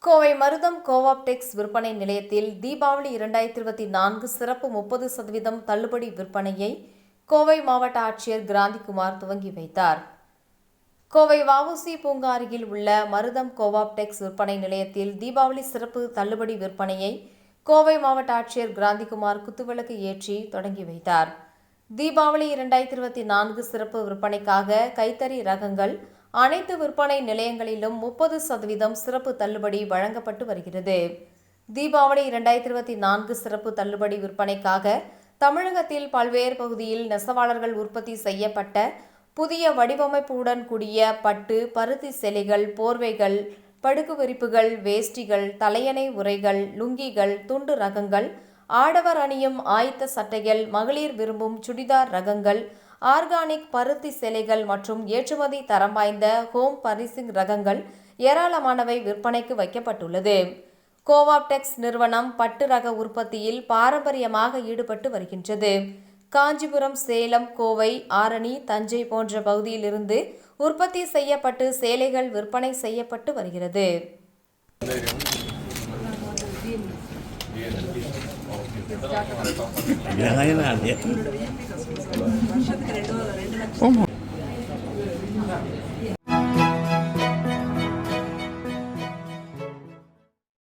கோவை மருதம் கோஆப்டெக்ஸ் விற்பனை நிலையத்தில் தீபாவளி 2024 சிறப்பு 30% தள்ளுபடி விற்பனையை கோவை மாவட்ட ஆட்சியர் கிராந்திகுமார் துவங்கி வைத்தார். கோவை வ.உ.சி. பூங்கா அருகில் உள்ள மருதம் கோஆப்டெக்ஸ் விற்பனை நிலையத்தில் தீபாவளி சிறப்பு தள்ளுபடி விற்பனையை கோவை மாவட்ட ஆட்சியர் கிராந்திகுமார் குத்துவிளக்கு ஏற்றி தொடங்கி வைத்தார். தீபாவளி 2024 சிறப்பு விற்பனைக்காக கைத்தறி ரகங்கள் அனைத்து விற்பனை நிலையங்களிலும் 30% சிறப்பு தள்ளுபடி வழங்கப்பட்டு வருகிறது. தீபாவளி 2024 சிறப்பு தள்ளுபடி விற்பனைக்காக தமிழகத்தில் பல்வேறு பகுதியில் நெசவாளர்கள் உற்பத்தி செய்யப்பட்ட புதிய வடிவமைப்புடன் கூடிய பட்டு, பருத்தி சேலைகள், போர்வைகள், படுக்கு விரிப்புகள், வேஷ்டிகள், தலையணை உறைகள், லுங்கிகள், துண்டு ரகங்கள், ஆடவர் அணியும் ஆயத்த சட்டைகள், மகளிர் விரும்பும் சுடிதார் ரகங்கள், ஆர்கானிக் பருத்தி சேலைகள் மற்றும் ஏற்றுமதி தரம் வாய்ந்த ஹோம் பர்னிசிங் ரகங்கள் ஏராளமானவை விற்பனைக்கு வைக்கப்பட்டுள்ளது. கோஆப்டெக்ஸ் நிறுவனம் பட்டு ரக உற்பத்தியில் பாரம்பரியமாக ஈடுபட்டு வருகின்றது. காஞ்சிபுரம், சேலம், கோவை, ஆரணி, தஞ்சை போன்ற பகுதியிலிருந்து உற்பத்தி செய்யப்பட்டு சேலைகள் விற்பனை செய்யப்பட்டு வருகிறது. Oh,